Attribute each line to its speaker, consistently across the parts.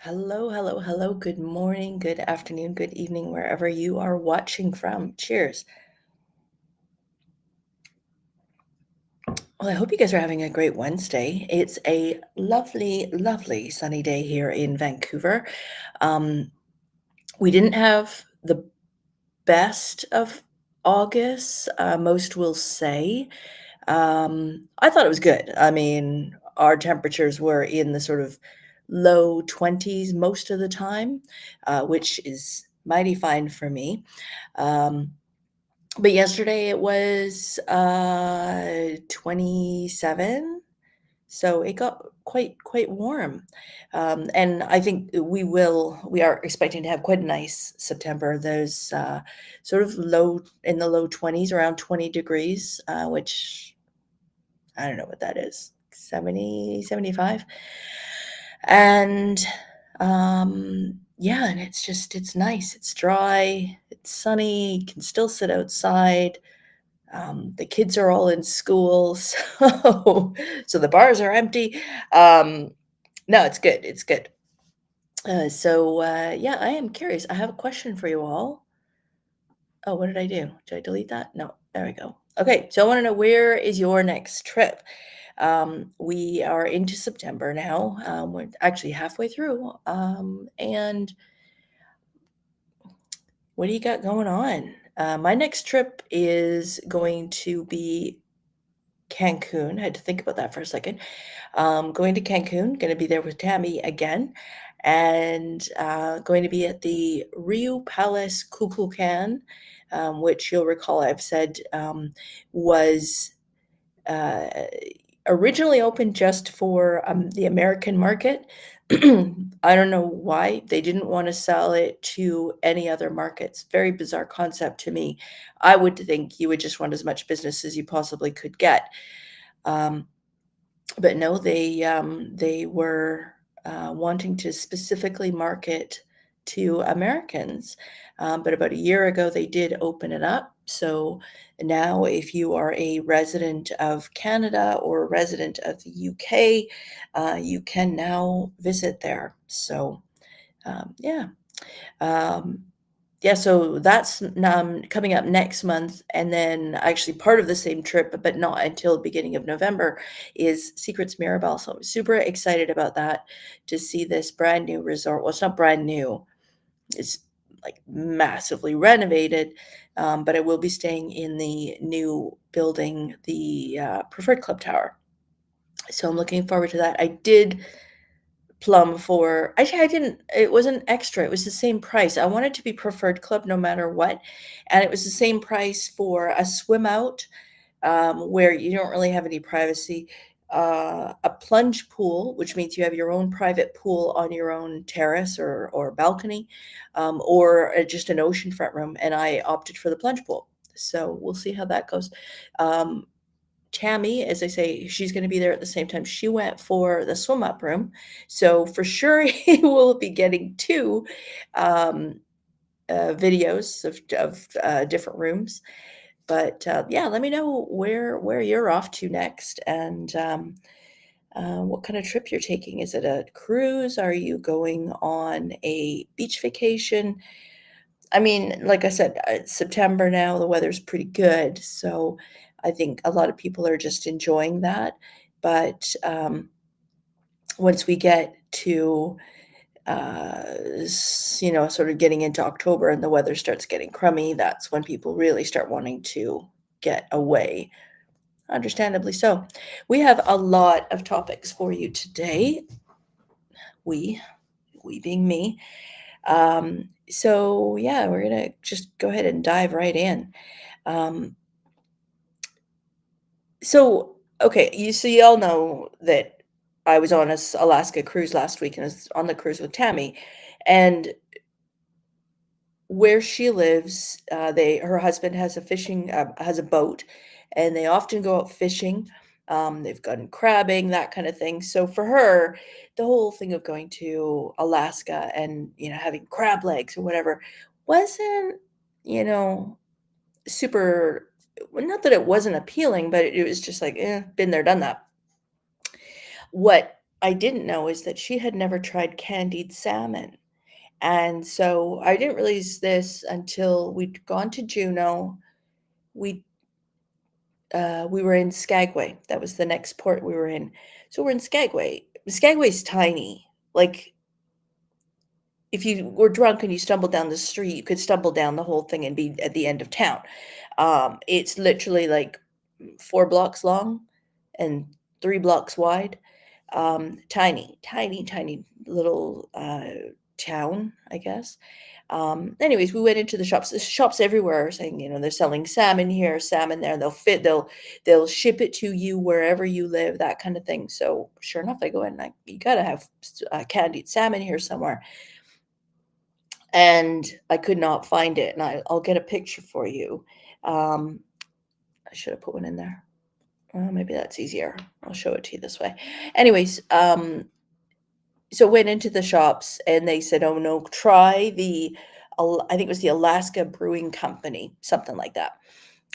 Speaker 1: Hello, hello, hello. Good morning, good afternoon, good evening, wherever you are watching from. Cheers. Well, I hope you guys are having a great Wednesday. It's a lovely, lovely sunny day here in Vancouver. Um, we didn't have the best of August, most will say. I thought it was good. I mean, our temperatures were in the sort of low 20s most of the time, which is mighty fine for me. Um, but yesterday it was 27, so it got quite warm. And I think we are expecting to have quite a nice September. There's sort of in the low 20s, around 20 degrees, which I don't know what that is, 70, 75. And yeah, and it's nice. It's dry, it's sunny, you can still sit outside. The kids are all in school, so the bars are empty. No, it's good. It's good. Yeah, I am curious. I have a question for you all. Oh, what did I do? Did I delete that? No, there we go. Okay, so I want to know, where is your next trip? We are into September now. We're actually halfway through. And what do you got going on? My next trip is going to be Cancun. I had to think about that for a second. Going to Cancun, going to be there with Tammy again, and going to be at the Rio Palace Kukulkan, which you'll recall I've said was uh, originally opened just for the American market. I don't know why they didn't want to sell it to any other markets. Very bizarre concept to me. I would think you would just want as much business as you possibly could get. Um, but no, they were wanting to specifically market to Americans. But about a year ago, they did open it up. So now, if you are a resident of Canada or a resident of the UK, you can now visit there. So, yeah. Um, yeah, so that's coming up next month, and then actually part of the same trip, but not until the beginning of November, is Secrets Mirabel. So I'm super excited about that, to see this brand new resort. Well, it's not brand new; it's like massively renovated, but I will be staying in the new building, the Preferred Club Tower. So I'm looking forward to that. I did plum for actually, I didn't, it wasn't extra, it was the same price. I wanted to be preferred club no matter what, and it was the same price for a swim out, where you don't really have any privacy, a plunge pool, which means you have your own private pool on your own terrace or balcony, or just an oceanfront room, and I opted for the plunge pool. So we'll see how that goes. Um, Tammy, as I say, she's gonna be there at the same time. She went for the swim up room. So for sure, he will be getting 2 um, videos of different rooms. But, yeah, let me know where you're off to next, and, what kinda trip you're taking. Is it a cruise? Are you going on a beach vacation? I mean, like I said, it's September now, the weather's pretty good, so I think a lot of people are just enjoying that. But, once we get to, sort of getting into October and the weather starts getting crummy, that's when people really start wanting to get away, understandably so. We have a lot of topics for you today. We we being me. So yeah, we're gonna just go ahead and dive right in. Um, okay, you all know that I was on a Alaska cruise last week, and I was on the cruise with Tammy, and where she lives, her husband has has a boat, and they often go out fishing. They've gone crabbing, that kind of thing. So for her, the whole thing of going to Alaska and having crab legs or whatever wasn't, you know, super. Well, not that it wasn't appealing, but it was just like, been there, done that. What I didn't know is that she had never tried candied salmon. And so I didn't realize this until we'd gone to Juneau. We were in Skagway. That was the next port we were in. So we're in Skagway. Skagway's tiny. Like, if you were drunk and you stumbled down the street, you could stumble down the whole thing and be at the end of town. It's literally like 4 blocks long and 3 blocks wide. Tiny, tiny, tiny little town, I guess. Anyways, we went into the shops. There's shops everywhere saying, they're selling salmon here, salmon there. They'll ship it to you wherever you live, that kind of thing. So sure enough, I go in, like, you gotta have candied salmon here somewhere. And I could not find it. And I'll get a picture for you. I should have put one in there. Maybe that's easier. I'll show it to you this way. Anyways, so went into the shops and they said, oh no, try I think it was the Alaska Brewing Company, something like that,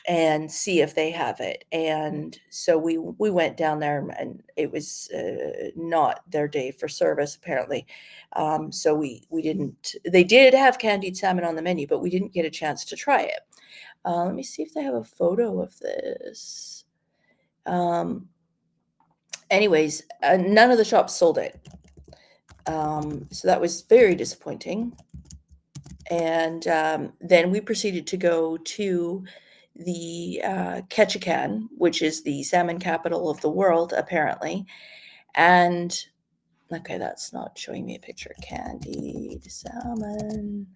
Speaker 1: and see if they have it. And so we went down there, and it was not their day for service, apparently. So we didn't. They did have candied salmon on the menu, but we didn't get a chance to try it. Let me see if they have a photo of this. Anyways, none of the shops sold it. So that was very disappointing. And then we proceeded to go to the Ketchikan, which is the salmon capital of the world, apparently. And okay, that's not showing me a picture. Candied salmon.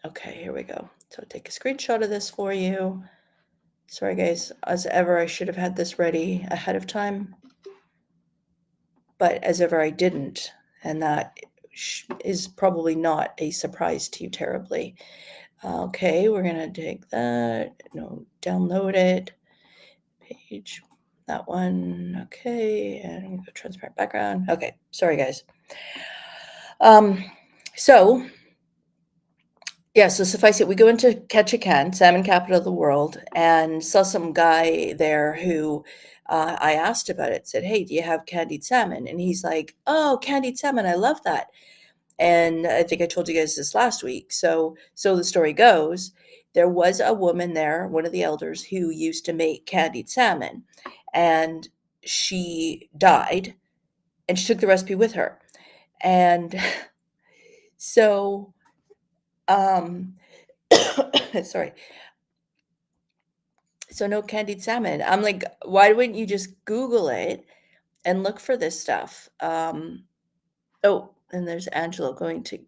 Speaker 1: Okay, here we go. So I'll take a screenshot of this for you. Sorry, guys. As ever, I should have had this ready ahead of time. But as ever, I didn't. And that is probably not a surprise to you terribly. Okay, we're going to take that. No, download it. Page, that one. Okay, and I'm going to go transparent background. Okay, sorry, guys. So suffice it, we go into Ketchikan, salmon capital of the world, and saw some guy there who I asked about it, said, hey, do you have candied salmon? And he's like, oh, candied salmon, I love that. And I think I told you guys this last week. So the story goes, there was a woman there, one of the elders, who used to make candied salmon, and she died, and she took the recipe with her. And so sorry. So no candied salmon. I'm like, why wouldn't you just Google it and look for this stuff? Oh, and there's Angela going to.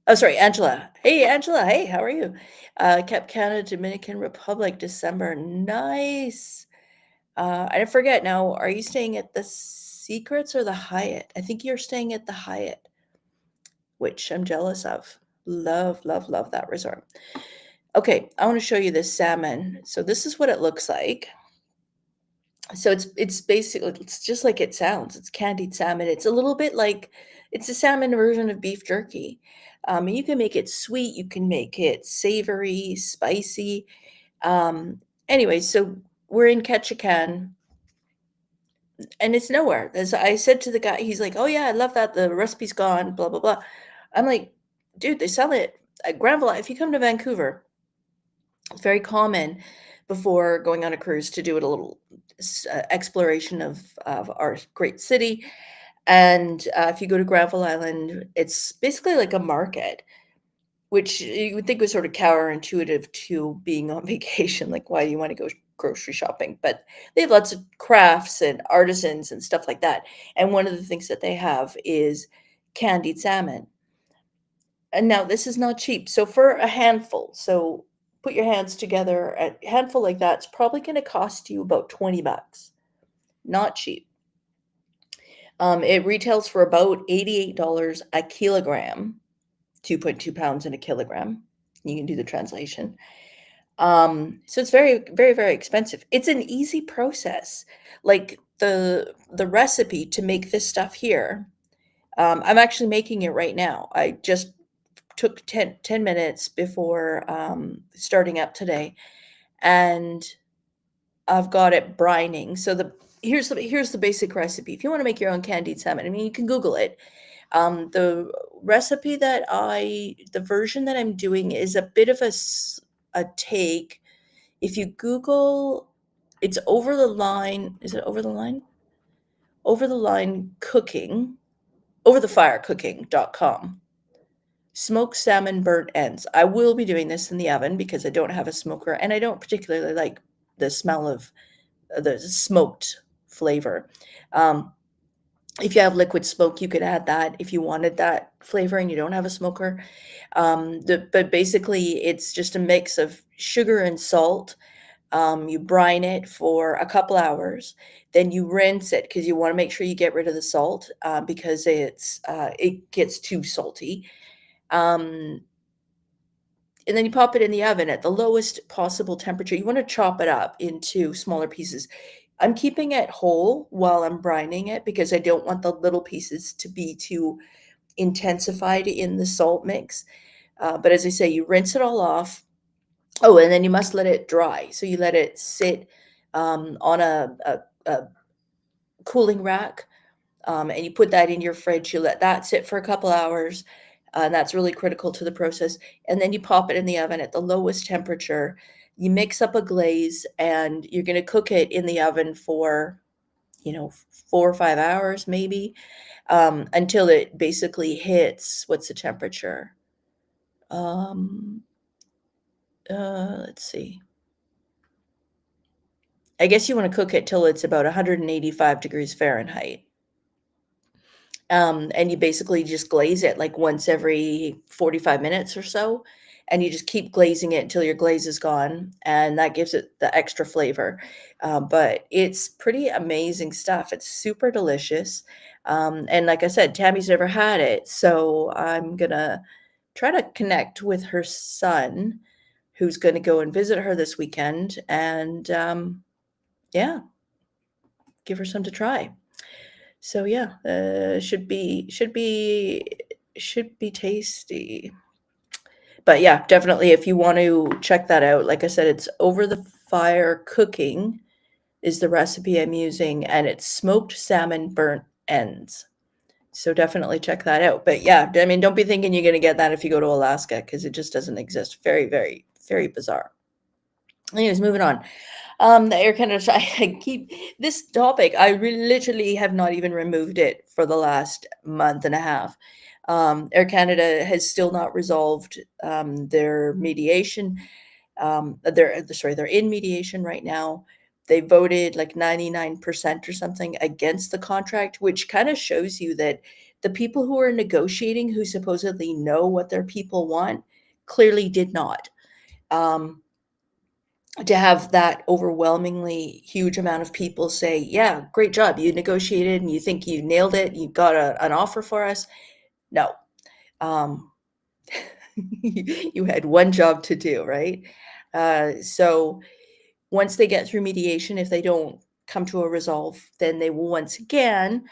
Speaker 1: Oh, sorry, Angela. Hey, Angela. Hey, how are you? Cap Canada, Dominican Republic, December. Nice. I forget now. Are you staying at the Secrets or the Hyatt? I think you're staying at the Hyatt, which I'm jealous of. Love, love, love that resort. Okay, I want to show you this salmon. So this is what it looks like. So it's basically, it's just like it sounds. It's candied salmon. It's a little bit like, it's a salmon version of beef jerky. And you can make it sweet. You can make it savory, spicy. Anyway, so we're in Ketchikan, and it's nowhere. As I said to the guy, he's like, oh yeah, I love that. The recipe's gone, blah, blah, blah. I'm like, dude, they sell it at Granville. If you come to Vancouver, it's very common before going on a cruise to do a little exploration of our great city. And if you go to Granville Island, it's basically like a market, which you would think was sort of counterintuitive to being on vacation. Like, why do you want to go grocery shopping? But they have lots of crafts and artisans and stuff like that. And one of the things that they have is candied salmon. And now this is not cheap. So for a handful, so put your hands together, a handful like that's probably going to cost you about 20 bucks. Not cheap. It retails for about $88 a kilogram, 2.2 pounds in a kilogram. You can do the translation. So it's very, very, very expensive. It's an easy process. Like the recipe to make this stuff here, I'm actually making it right now. I just took 10 minutes before starting up today. And I've got it brining. So here's the basic recipe. If you want to make your own candied salmon, I mean, you can Google it. The recipe the version that I'm doing is a bit of a take. If you Google, it's Over the Line. Is it Over the Line? Over the Line Cooking, overthefirecooking.com. Smoked salmon burnt ends. I will be doing this in the oven because I don't have a smoker and I don't particularly like the smell of the smoked flavor. If you have liquid smoke, you could add that if you wanted that flavor and you don't have a smoker. But basically, it's just a mix of sugar and salt. You brine it for a couple hours, then you rinse it because you want to make sure you get rid of the salt because it gets too salty. Um, and then you pop it in the oven at the lowest possible temperature. You want to chop it up into smaller pieces. I'm keeping it whole while I'm brining it because I don't want the little pieces to be too intensified in the salt mix. But as I say, you rinse it all off. Oh, and then you must let it dry. So you let it sit on a cooling rack, and you put that in your fridge. You let that sit for a couple hours, and that's really critical to the process. And then you pop it in the oven at the lowest temperature. You mix up a glaze, and you're going to cook it in the oven for, 4 or 5 hours maybe, until it basically hits, what's the temperature? Let's see. I guess you want to cook it till it's about 185 degrees Fahrenheit. And you basically just glaze it like once every 45 minutes or so. And you just keep glazing it until your glaze is gone. And that gives it the extra flavor. But it's pretty amazing stuff. It's super delicious. And like I said, Tammy's never had it. So I'm going to try to connect with her son, who's going to go and visit her this weekend. And yeah, give her some to try. So yeah, should be tasty. But yeah, definitely if you want to check that out, like I said, it's Over the Fire Cooking is the recipe I'm using, and it's smoked salmon burnt ends. So definitely check that out. But yeah, I mean, don't be thinking you're going to get that if you go to Alaska because it just doesn't exist. Very, very, very bizarre. Anyways, moving on. The Air Canada, I keep this topic. I literally have not even removed it for the last month and a half. Air Canada has still not resolved their mediation. They're in mediation right now. They voted like 99% or something against the contract, which kind of shows you that the people who are negotiating, who supposedly know what their people want, clearly did not. To have that overwhelmingly huge amount of people say, yeah, great job, you negotiated and you think you nailed it, you got an offer for us. No. Um, you had one job to do, right? So once they get through mediation, if they don't come to a resolve, then they will once again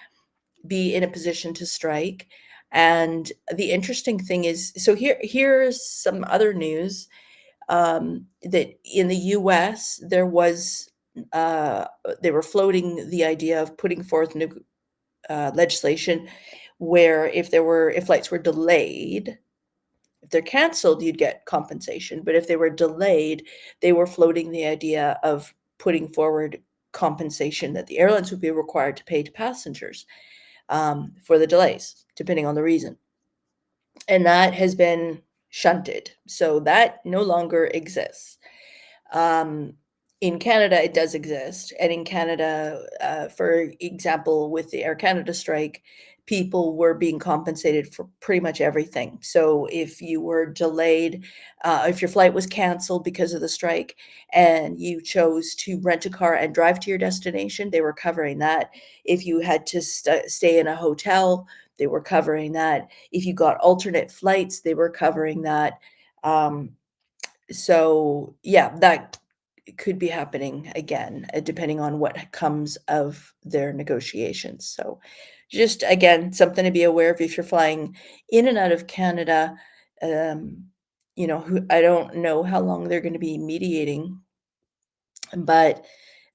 Speaker 1: be in a position to strike. And the interesting thing is, so here's some other news. That in the US, they were floating the idea of putting forth legislation where if flights were delayed, if they're canceled, you'd get compensation. But if they were delayed, they were floating the idea of putting forward compensation that the airlines would be required to pay to passengers for the delays, depending on the reason. And that has been shunted. So that no longer exists. In Canada, it does exist. And in Canada, for example, with the Air Canada strike, people were being compensated for pretty much everything. So if you were delayed, if your flight was canceled because of the strike and you chose to rent a car and drive to your destination, they were covering that. If you had to stay in a hotel, they were covering that. If you got alternate flights, they were covering that. So yeah, that could be happening again, depending on what comes of their negotiations. So just again, something to be aware of if you're flying in and out of Canada. I don't know how long they're going to be mediating, but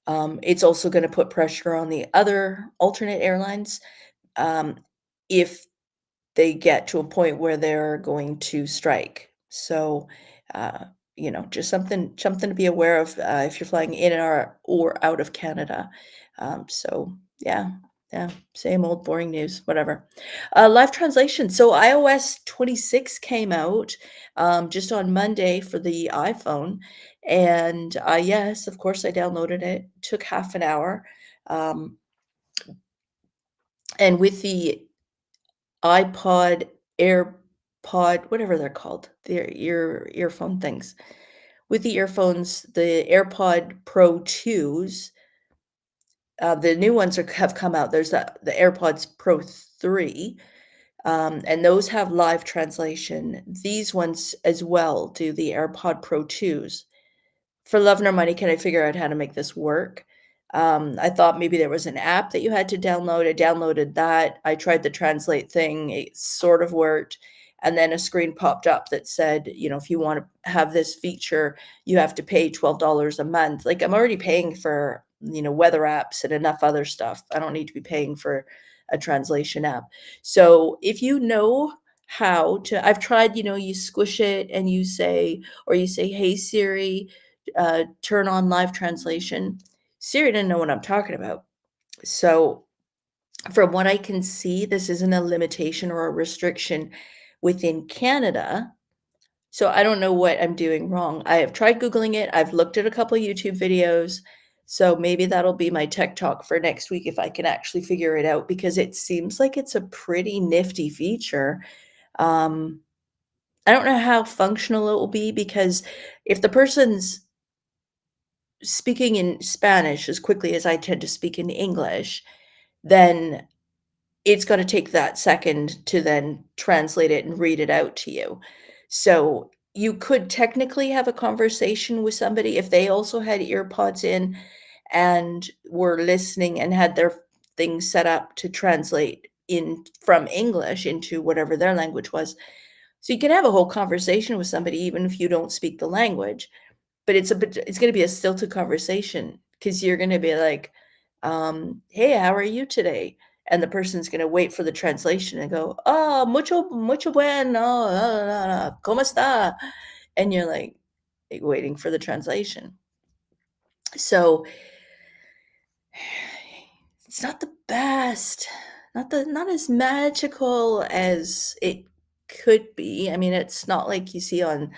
Speaker 1: It's also gonna put pressure on the other alternate airlines, um, if they get to a point where they're going to strike. So, uh, just something to be aware of, if you're flying in or out of Canada. So yeah, yeah, same old boring news, whatever. Live translation. So iOS 26 came out, just on Monday for the iPhone, and, yes, of course, I downloaded it. Took half an hour, um, and with the iPod, AirPod, whatever they're called, their earphone things. With the earphones, the AirPod Pro 2s, the new ones have come out. There's the AirPods Pro 3, and those have live translation. These ones as well do the AirPod Pro 2s. For love nor money can I figure out how to make this work. I thought maybe there was an app that you had to download. I downloaded that. I tried the translate thing. It sort of worked. And then a screen popped up that said, if you want to have this feature, you have to pay $12 a month. Like I'm already paying for, weather apps and enough other stuff. I don't need to be paying for a translation app. So if you know how to, I've tried, you squish it and you say, hey Siri, turn on live translation. Siri didn't know what I'm talking about. So, from what I can see, this isn't a limitation or a restriction within Canada. So, I don't know what I'm doing wrong. I have tried Googling it, I've looked at a couple YouTube videos. So, maybe that'll be my tech talk for next week if I can actually figure it out because it seems like it's a pretty nifty feature. Um, I don't know how functional it will be because if the person's speaking in Spanish as quickly as I tend to speak in English, then it's gonna take that second to then translate it and read it out to you. So, you could technically have a conversation with somebody if they also had earpods in and were listening and had their things set up to translate in from English into whatever their language was. So, you can have a whole conversation with somebody even if you don't speak the language. But it's gonna be a stilted conversation because 'cause you're gonna be like, "Hey, how are you today?" And the person's gonna wait for the translation and go, "Oh, mucho bueno, ¿cómo está?" And you're like, waiting for the translation. So, it's not the best, not as magical as it could be. I mean, it's not like you see on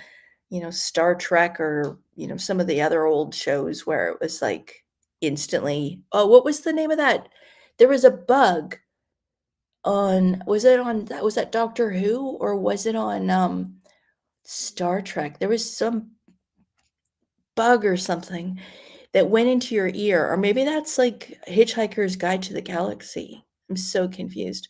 Speaker 1: Star Trek or, some of the other old shows where it was like instantly oh, what was the name of that? There was a bug on was that Doctor Who or was it on, Star Trek? There was some bug or something that went into your ear, or maybe that's like Hitchhiker's Guide to the Galaxy. I'm so confused.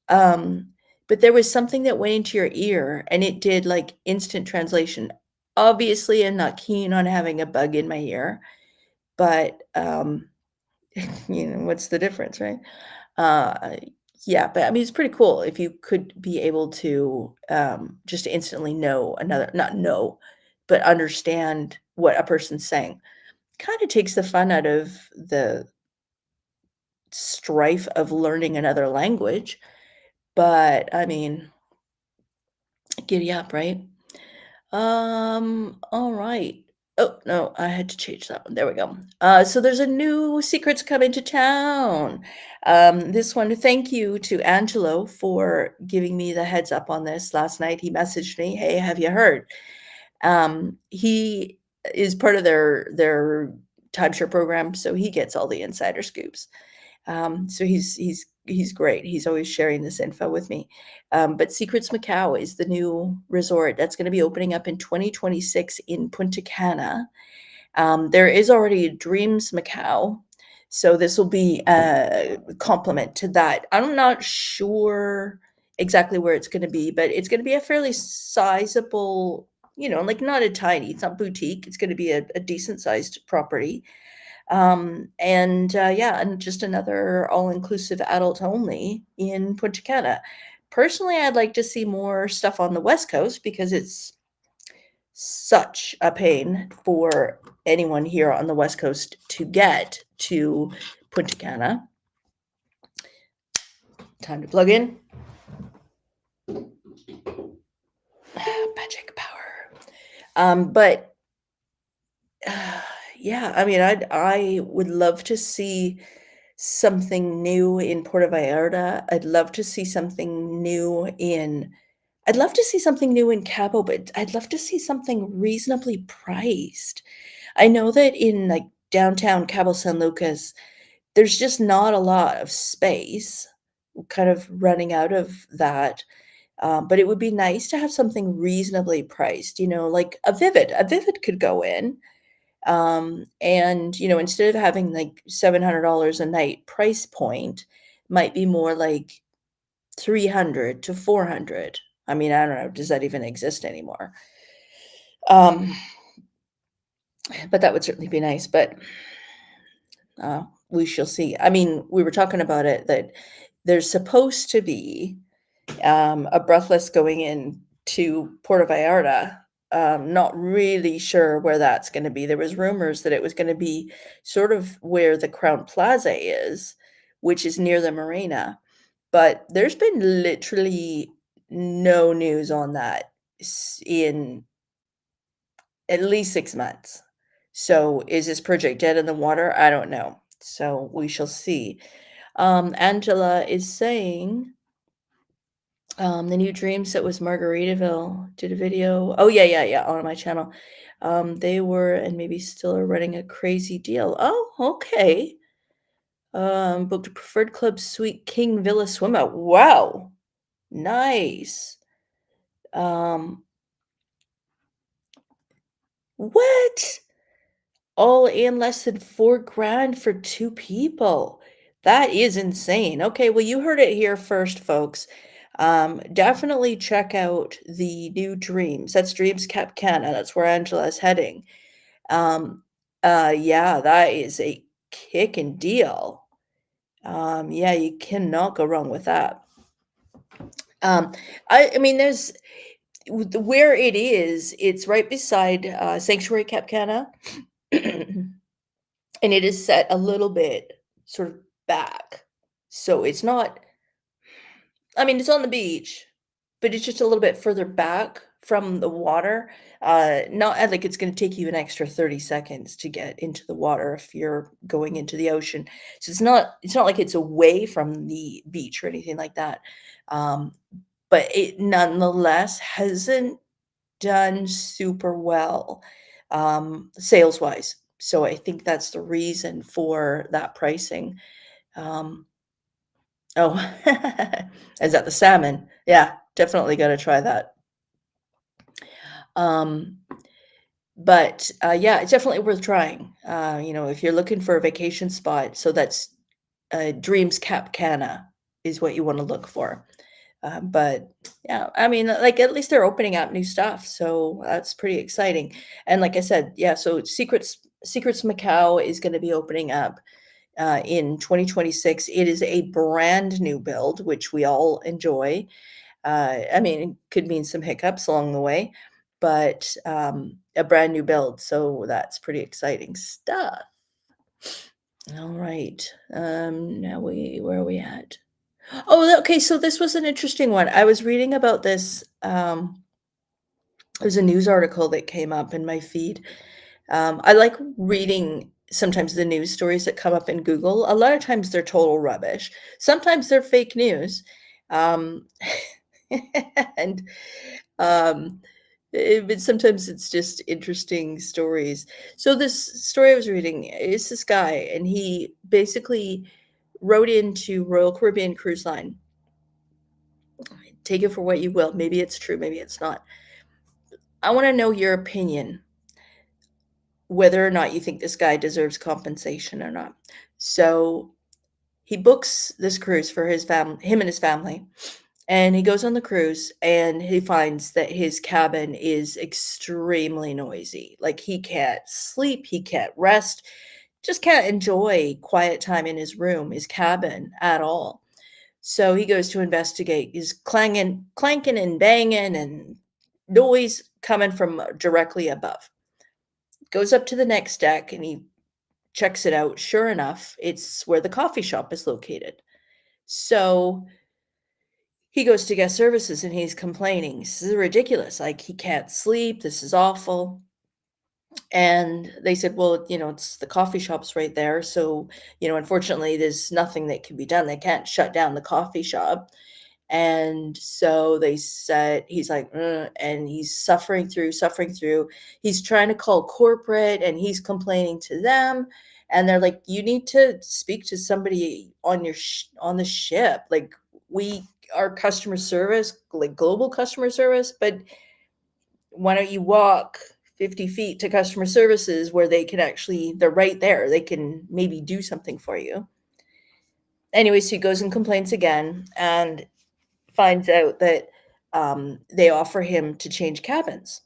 Speaker 1: Um, but there was something that went into your ear and it did like instant translation. Obviously, I'm not keen on having a bug in my ear, but what's the difference, right? Uh, yeah, but I mean, it's pretty cool if you could be able to just instantly know another, not know, but understand what a person's saying. Kind of takes the fun out of the strife of learning another language. But I mean, giddy up, right? All right. Oh, no, I had to change that one. There we go. So there's a new Secrets coming to town. This one, thank you to Angelo for giving me the heads up on this last night. He messaged me, "Hey, have you heard?" He is part of their timeshare program, so he gets all the insider scoops. So he's great. He's always sharing this info with me. But Secrets Macau is the new resort that's going to be opening up in 2026 in Punta Cana. There is already Dreams Macau, so this will be a complement to that. I'm not sure exactly where it's going to be, but it's going to be a fairly sizable, like not a tiny, it's not boutique. It's going to be a decent sized property. Yeah, and just another all-inclusive adult only in Punta Cana. Personally, I'd like to see more stuff on the West Coast because it's such a pain for anyone here on the West Coast to get to Punta Cana. Time to plug in. Magic power. But yeah, I mean, I would love to see something new in Puerto Vallarta. I'd love to see something new in Cabo, but I'd love to see something reasonably priced. I know that in like downtown Cabo San Lucas, there's just not a lot of space. We're kind of running out of that. But it would be nice to have something reasonably priced, like a Vivid. A Vivid could go in. And, instead of having like $700 a night price point, might be more like 300 to 400. I mean, I don't know, does that even exist anymore? But that would certainly be nice, but we shall see. I mean, we were talking about it, that there's supposed to be a breathless going in to Puerto Vallarta. Not really sure where that's going to be. There was rumors that it was going to be sort of where the Crown Plaza is, which is near the marina. But there's been literally no news on that in at least 6 months. So is this project dead in the water? I don't know. So we shall see. Angela is saying the new Dream Set was Margaritaville did a video. Oh, yeah, on my channel. They were and maybe still are running a crazy deal. Oh, okay. Booked a preferred club suite King Villa swim out. Wow. Nice. What? All in less than $4,000 for 2 people. That is insane. Okay, well, you heard it here first, folks. Definitely check out the new Dreams. That's Dreams Cap Cana. That's where Angela is heading. Yeah, that is a kickin' deal. Yeah, you cannot go wrong with that. I mean, there's where it is, it's right beside Sanctuary Cap Cana. And it is set a little bit sort of back. So it's not, I mean, it's on the beach, but it's just a little bit further back from the water. Not like it's going to take you an extra 30 seconds to get into the water if you're going into the ocean. So it's not like it's away from the beach or anything like that. But it nonetheless hasn't done super well sales wise. So I think that's the reason for that pricing. Oh, is that the salmon? Yeah, definitely got to try that. But yeah, it's definitely worth trying. If you're looking for a vacation spot, so that's Dreams Cap Cana is what you want to look for. But yeah, I mean, like at least they're opening up new stuff, so that's pretty exciting. And like I said, yeah, so Secrets Macau is going to be opening up in 2026. It is a brand new build, which we all enjoy. I mean, it could mean some hiccups along the way, but a brand new build, so that's pretty exciting stuff. All right, now where are we at? Oh, okay, so this was an interesting one. I was reading about this, there's a news article that came up in my feed. I like reading sometimes the news stories that come up in Google. A lot of times they're total rubbish. Sometimes they're fake news. And but sometimes it's just interesting stories. So this story I was reading is this guy, and he basically wrote into Royal Caribbean Cruise Line. Take it for what you will. Maybe it's true, maybe it's not. I want to know your opinion, whether or not you think this guy deserves compensation or not. So he books this cruise for him and his family, and he goes on the cruise, and he finds that his cabin is extremely noisy. Like he can't sleep, he can't rest, just can't enjoy quiet time in his room, his cabin at all. So he goes to investigate. He's clanking and banging and noise coming from directly above. Goes up to the next deck and he checks it out. Sure enough, it's where the coffee shop is located. So he goes to guest services and he's complaining. This is ridiculous. Like, he can't sleep. This is awful. And they said, well, it's the coffee shop's right there. So, unfortunately, there's nothing that can be done. They can't shut down the coffee shop. And so they said, he's like, "Ugh," and he's suffering through. He's trying to call corporate and he's complaining to them. And they're like, you need to speak to somebody on on the ship. Like, we are customer service, like global customer service, but why don't you walk 50 feet to customer services where they're right there. They can maybe do something for you. Anyway, so he goes and complains again and finds out that they offer him to change cabins,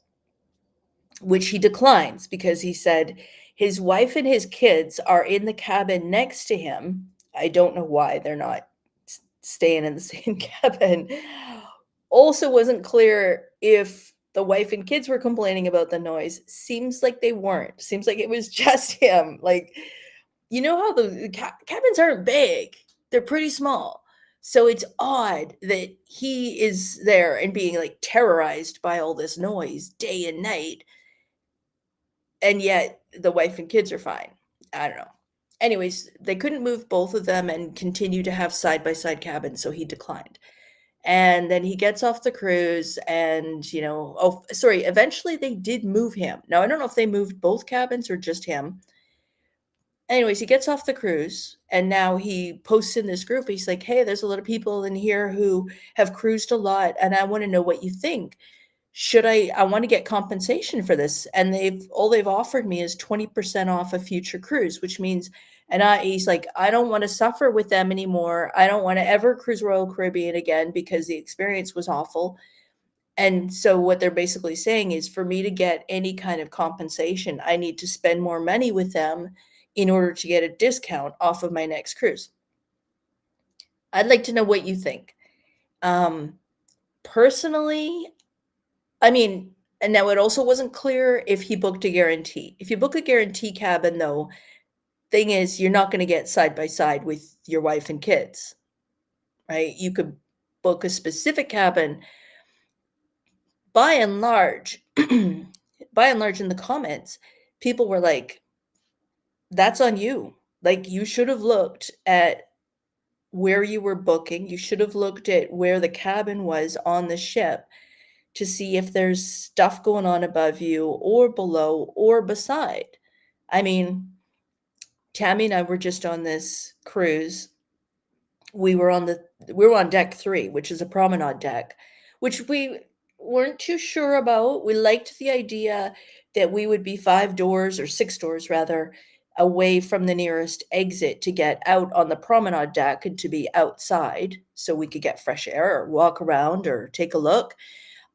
Speaker 1: which he declines because he said his wife and his kids are in the cabin next to him. I don't know why they're not staying in the same cabin. Also wasn't clear if the wife and kids were complaining about the noise. Seems like they weren't. Seems like it was just him. Like, how the cabins aren't big. They're pretty small. So it's odd that he is there and being, like, terrorized by all this noise day and night, and yet the wife and kids are fine. I don't know. Anyways, they couldn't move both of them and continue to have side-by-side cabins, so he declined. And then he gets off the cruise and, oh, sorry, eventually they did move him. Now, I don't know if they moved both cabins or just him. Anyways, he gets off the cruise and now he posts in this group. He's like, hey, there's a lot of people in here who have cruised a lot and I want to know what you think. I want to get compensation for this. And they've offered me is 20% off a future cruise, which means, he's like, I don't want to suffer with them anymore. I don't want to ever cruise Royal Caribbean again because the experience was awful. And so what they're basically saying is for me to get any kind of compensation, I need to spend more money with them in order to get a discount off of my next cruise. I'd like to know what you think. Personally, and now it also wasn't clear if he booked a guarantee. If you book a guarantee cabin, though, thing is you're not going to get side by side with your wife and kids, right? You could book a specific cabin. By and large, in the comments, people were like, that's on you. Like, you should have looked at where you were booking. You should have looked at where the cabin was on the ship to see if there's stuff going on above you or below or beside. Tammy and I were just on this cruise. We were on deck 3, which is a promenade deck, which we weren't too sure about. We liked the idea that we would be 5 doors or 6 doors rather away from the nearest exit to get out on the promenade deck and to be outside so we could get fresh air or walk around or take a look.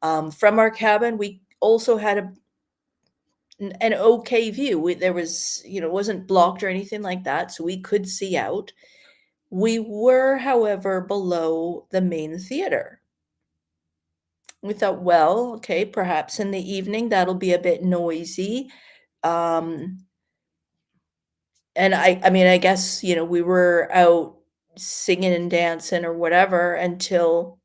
Speaker 1: From our cabin, we also had an okay view. There was, it wasn't blocked or anything like that, so we could see out. We were, however, below the main theater. We thought, well, okay, perhaps in the evening that'll be a bit noisy. Um, and I guess, we were out singing and dancing or whatever until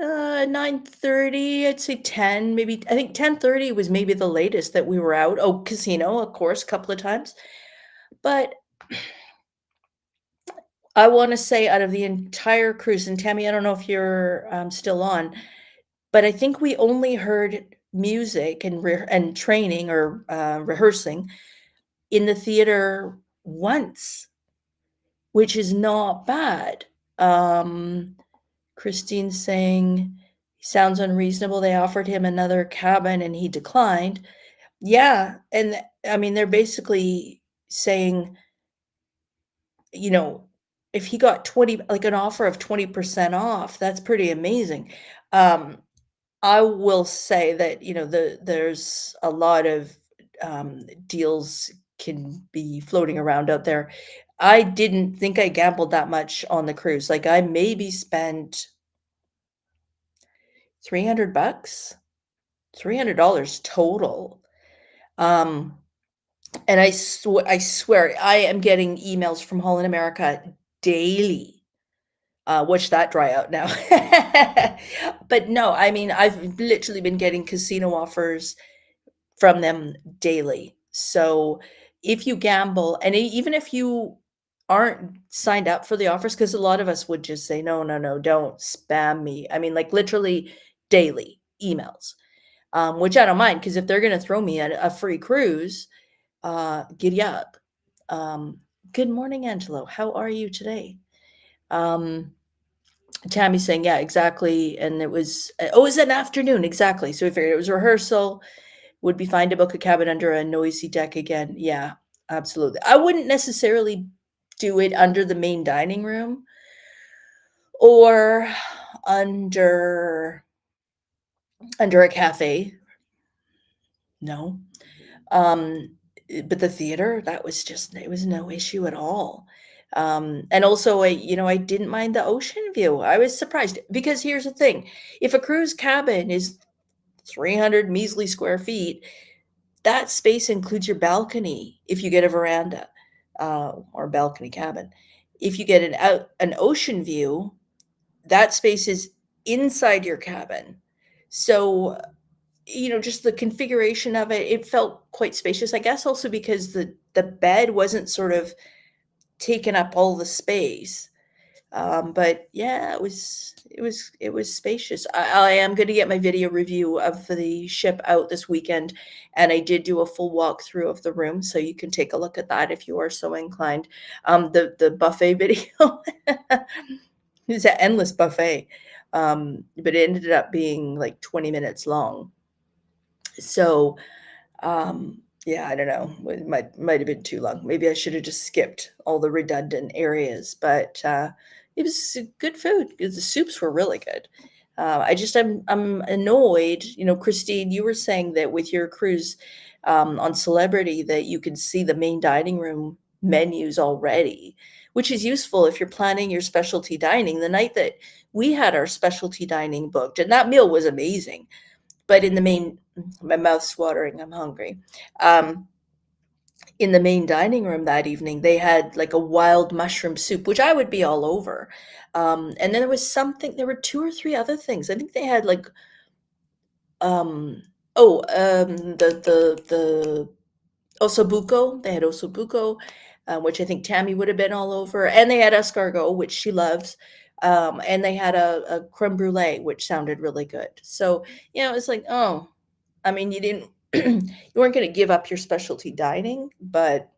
Speaker 1: 9:30, I'd say 10, maybe. I think 10:30 was maybe the latest that we were out. Oh, casino, of course, a couple of times. But I wanna say out of the entire cruise, and Tammy, I don't know if you're, still on, but I think we only heard music and training or, rehearsing in the theater once, which is not bad. Christine's saying, "Sounds unreasonable. They offered him another cabin and he declined." Yeah, and they're basically saying, you know, if he got 20, like an offer of 20% off, that's pretty amazing. Um, I will say that, there's a lot of deals can be floating around out there. I didn't think I gambled that much on the cruise. Like, I maybe spent $300? $300 total. And I swear, I am getting emails from Holland America daily. Watch that dry out now. But no, I mean, I've literally been getting casino offers from them daily. So if you gamble, and even if you aren't signed up for the offers, because a lot of us would just say, no, no, no, don't spam me. I mean, like literally daily emails, which I don't mind, because if they're going to throw me a free cruise, giddy up. Good morning, Angelo. How are you today? Tammy's saying, yeah, exactly. And it was an afternoon. Exactly. So we figured it was rehearsal. Would be fine to book a cabin under a noisy deck again. Yeah, absolutely. I wouldn't necessarily do it under the main dining room or under a cafe. No. But the theater, that was just, it was no issue at all. And also, I didn't mind the ocean view. I was surprised, because here's the thing. If a cruise cabin is 300 measly square feet, that space includes your balcony if you get a veranda, or a balcony cabin. If you get an ocean view, that space is inside your cabin. So, just the configuration of it, it felt quite spacious. I guess also because the bed wasn't sort of taking up all the space. But yeah, it was spacious. I am going to get my video review of the ship out this weekend, and I did do a full walkthrough of the room, so you can take a look at that if you are so inclined. The buffet video is an endless buffet, but it ended up being like 20 minutes long. So, yeah, I don't know. It might have been too long. Maybe I should have just skipped all the redundant areas, but it was good food. The soups were really good. I'm annoyed. Christine, you were saying that with your cruise on Celebrity that you could see the main dining room menus already, which is useful if you're planning your specialty dining. The night that we had our specialty dining booked, and that meal was amazing, but in the main, my mouth's watering, I'm hungry. In the main dining room that evening, they had like a wild mushroom soup, which I would be all over. And then there were two or three other things. I think they had like, the ossobuco. They had ossobuco, which I think Tammy would have been all over. And they had escargot, which she loves. And they had a creme brulee, which sounded really good. So, it's like, oh, I mean, you didn't, you weren't going to give up your specialty dining, but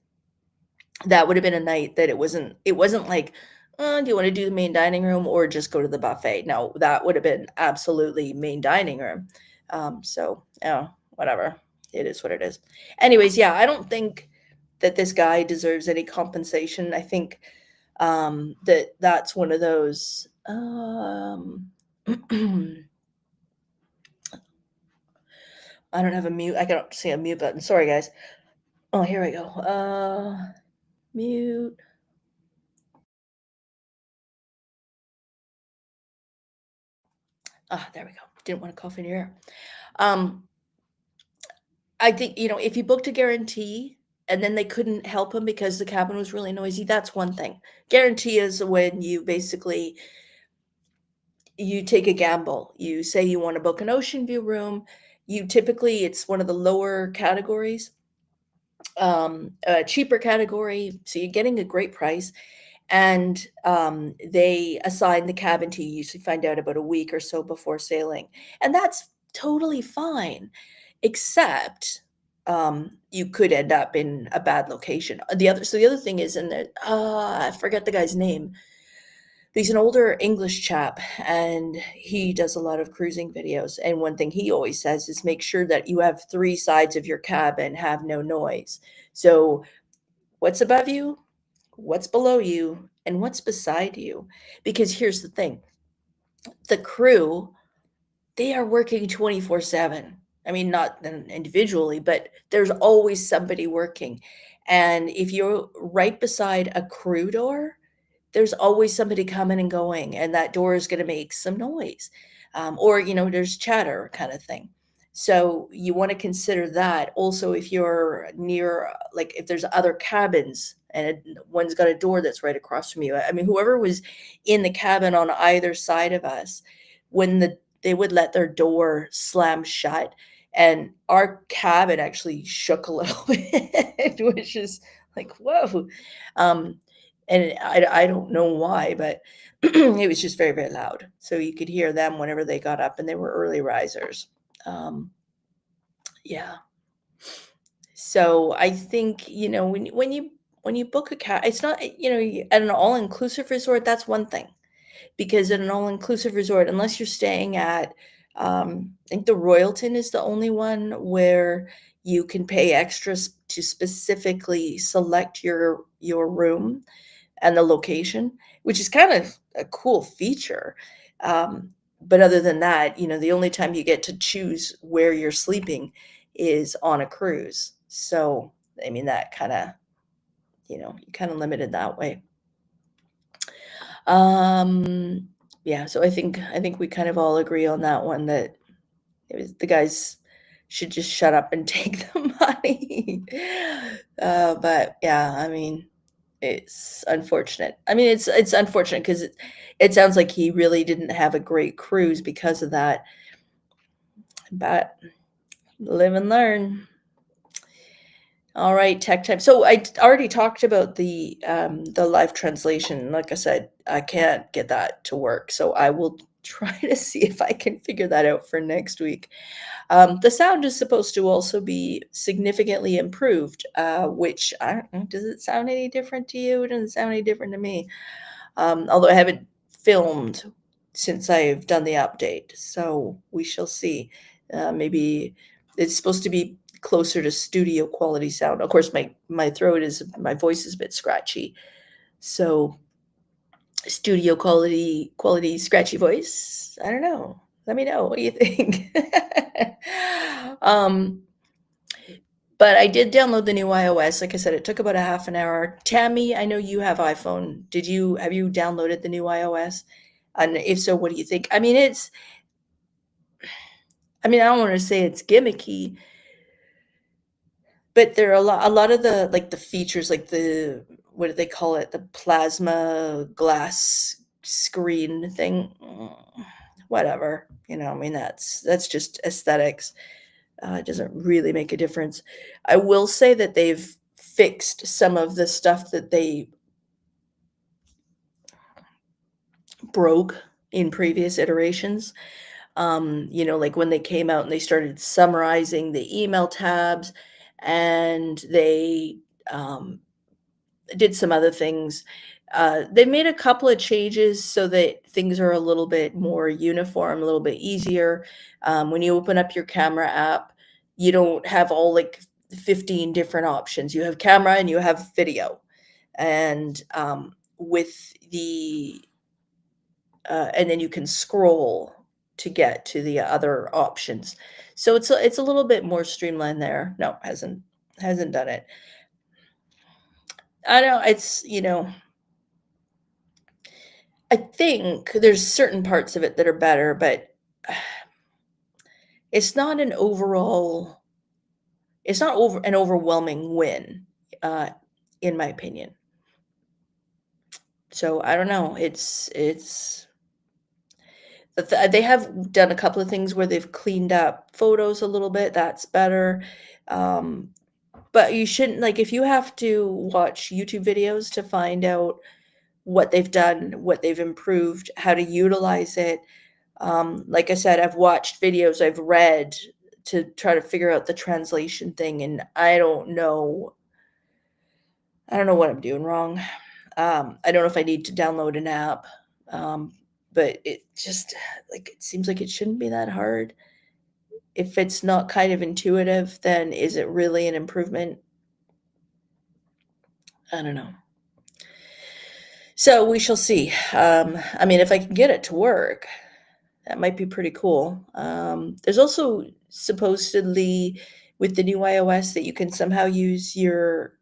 Speaker 1: that would have been a night that it wasn't like, do you want to do the main dining room or just go to the buffet? No, that would have been absolutely main dining room. So, whatever. It is what it is. Anyways, yeah, I don't think that this guy deserves any compensation. I think that's one of those. I don't have a mute. I can't see a mute button. Sorry, guys. Oh, here we go. Mute. There we go. Didn't want to cough in your ear. I think, if you booked a guarantee and then they couldn't help him because the cabin was really noisy, that's one thing. Guarantee is when you basically you take a gamble. You say you want to book an ocean view room. It's one of the lower categories, a cheaper category, so you're getting a great price. And they assign the cabin to you. You usually find out about a week or so before sailing, and that's totally fine, except you could end up in a bad location. The other thing is, I forget the guy's name. He's an older English chap, and he does a lot of cruising videos. And one thing he always says is make sure that you have 3 sides of your cabin have no noise. So what's above you, what's below you, and what's beside you? Because here's the thing. The crew, they are working 24/7. I mean, not individually, but there's always somebody working. And if you're right beside a crew door, there's always somebody coming and going, and that door is going to make some noise. or, there's chatter kind of thing. So you want to consider that. Also, if you're near, like if there's other cabins and one's got a door that's right across from you. I mean, whoever was in the cabin on either side of us, when they would let their door slam shut, and our cabin actually shook a little bit, which is like, whoa. Um, and I don't know why, but it was just very, very loud. So you could hear them whenever they got up, and they were early risers. Um, yeah. So I think, when you book a cat, it's not, at an all-inclusive resort, that's one thing. Because at an all-inclusive resort, unless you're staying at, I think the Royalton is the only one where you can pay extras to specifically select your room and the location, which is kind of a cool feature. But other than that, the only time you get to choose where you're sleeping is on a cruise. So, I mean, that kind of, you're kind of limited that way. Um, yeah, so I think we kind of all agree on that one, that the guys should just shut up and take the money. But yeah, I mean, it's unfortunate. I mean, it's unfortunate because it sounds like he really didn't have a great cruise because of that. But live and learn. All right, tech time. So I already talked about the live translation. Like I said, I can't get that to work, so I will try to see if I can figure that out for next week. The sound is supposed to also be significantly improved, which I don't know, does it sound any different to you? It doesn't sound any different to me. Although I haven't filmed since I've done the update, so we shall see. Maybe it's supposed to be closer to studio quality sound. Of course, my voice is a bit scratchy, so studio quality scratchy voice. I don't know. Let me know. What do you think? um, but I did download the new iOS. Like I said, it took about a half an hour. Tammy, I know you have iPhone. Have you downloaded the new iOS? And if so, what do you think? I mean, I don't want to say it's gimmicky, but there are a lot of the, like, the features, like what do they call it? The plasma glass screen thing. Whatever. I mean, that's just aesthetics. It doesn't really make a difference. I will say that they've fixed some of the stuff that they broke in previous iterations. Like when they came out and they started summarizing the email tabs, and they did some other things. They made a couple of changes so that things are a little bit more uniform, a little bit easier. When you open up your camera app, you don't have all like 15 different options. You have camera and you have video. And and then you can scroll to get to the other options. So it's a little bit more streamlined there. No, hasn't done it. I know I think there's certain parts of it that are better, but it's not an an overwhelming win, uh, in my opinion. So I don't know. They have done a couple of things where they've cleaned up photos a little bit. That's better. Um, but you shouldn't, like, if you have to watch YouTube videos to find out what they've done, what they've improved, how to utilize it. Like I said, I've watched videos, I've read to try to figure out the translation thing, and I don't know what I'm doing wrong. I don't know if I need to download an app, but it just, like, it seems like it shouldn't be that hard. If it's not kind of intuitive, then is it really an improvement? I don't know. So we shall see. If I can get it to work, that might be pretty cool. There's also supposedly with the new iOS that you can somehow use your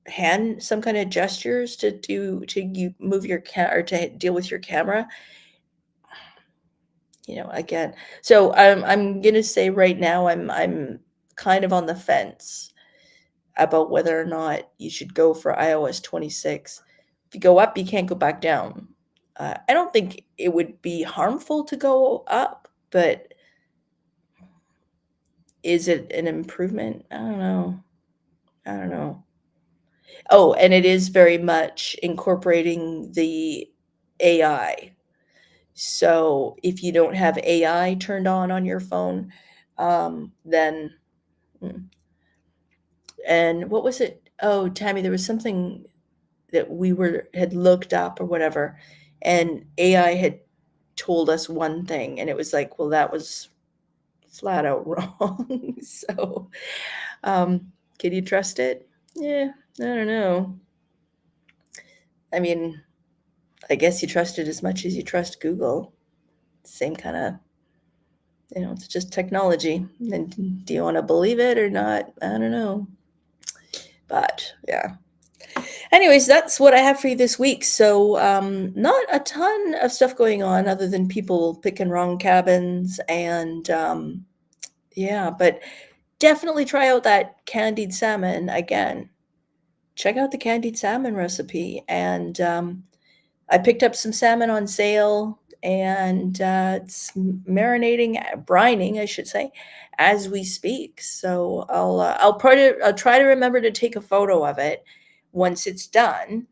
Speaker 1: hand, some kind of gestures to move your or to deal with your camera. again. So I'm gonna say right now I'm kind of on the fence about whether or not you should go for iOS 26. If you go up, you can't go back down. I don't think it would be harmful to go up, but is it an improvement? I don't know. I don't know. Oh, and it is very much incorporating the AI. So if you don't have AI turned on your phone, then and what was it? Oh, Tammy, there was something that we had looked up or whatever, and AI had told us one thing, and it was like, well, that was flat out wrong. So, can you trust it? Yeah, I don't know. I mean, I guess you trust it as much as you trust Google. Same kind of, it's just technology. And do you want to believe it or not? I don't know. But yeah. Anyways, that's what I have for you this week. So, not a ton of stuff going on other than people picking wrong cabins and, yeah, but definitely try out that candied salmon again. Check out the candied salmon recipe. And I picked up some salmon on sale, and it's brining, I should say, as we speak. So I'll try to remember to take a photo of it once it's done,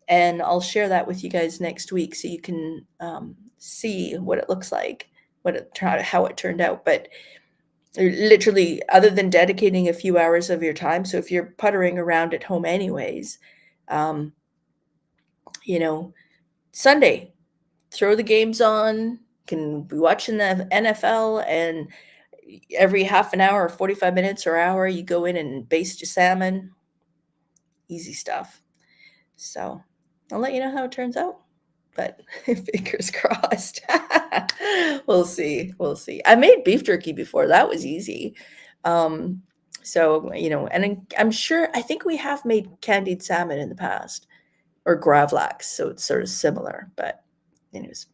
Speaker 1: and I'll share that with you guys next week so you can see what it looks like, how it turned out. But literally, other than dedicating a few hours of your time, so if you're puttering around at home anyways, Sunday, throw the games on, can be watching the NFL, and every half an hour or 45 minutes or hour, you go in and baste your salmon. Easy stuff. So I'll let you know how it turns out, but fingers crossed. We'll see. We'll see. I made beef jerky before. That was easy. So, and I'm sure, I think we have made candied salmon in the past, or gravlax. So it's sort of similar, but anyways,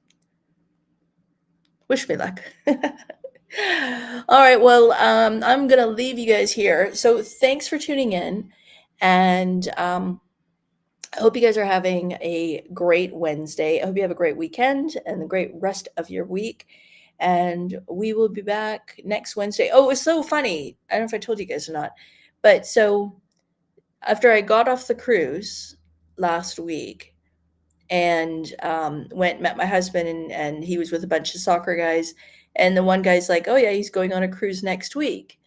Speaker 1: wish me luck. All right. Well, I'm going to leave you guys here. So thanks for tuning in. And I hope you guys are having a great Wednesday. I hope you have a great weekend and a great rest of your week. And we will be back next Wednesday. Oh, it was so funny. I don't know if I told you guys or not. But so after I got off the cruise last week and met my husband, and he was with a bunch of soccer guys. And the one guy's like, oh, yeah, he's going on a cruise next week.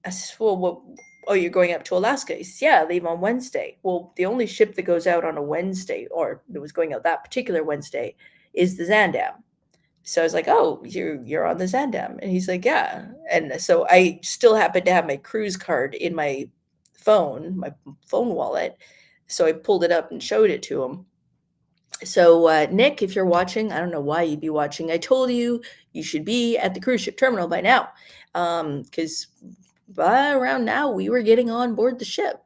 Speaker 1: I said, well, what? Oh, you're going up to Alaska? He says, yeah, I leave on Wednesday. Well, the only ship that goes out on a Wednesday, or that was going out that particular Wednesday, is the Zaandam. So I was like, oh, you're on the Zaandam. And he's like, yeah. And so I still happen to have my cruise card in my phone wallet. So I pulled it up and showed it to him. So, Nick, if you're watching, I don't know why you'd be watching. I told you should be at the cruise ship terminal by now, because by around now we were getting on board the ship.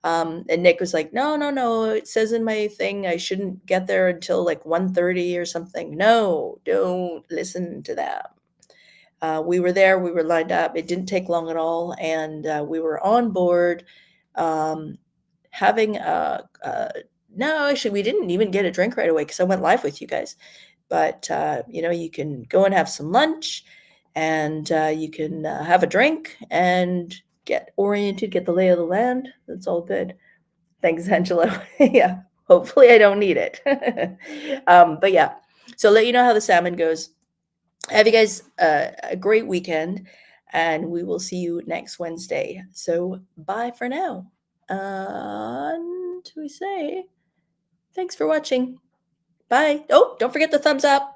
Speaker 1: And Nick was like, no, it says in my thing I shouldn't get there until like 1:30 or something. No, don't listen to them. We were there, we were lined up. It didn't take long at all, and we were on board, having no, actually, we didn't even get a drink right away because I went live with you guys. But, you can go and have some lunch, and you can have a drink and get oriented, get the lay of the land. That's all good. Thanks, Angela. Yeah, hopefully I don't need it. But yeah, so let you know how the salmon goes. Have you guys a great weekend, and we will see you next Wednesday. So bye for now. And we say thanks for watching. Bye. Oh, don't forget the thumbs up.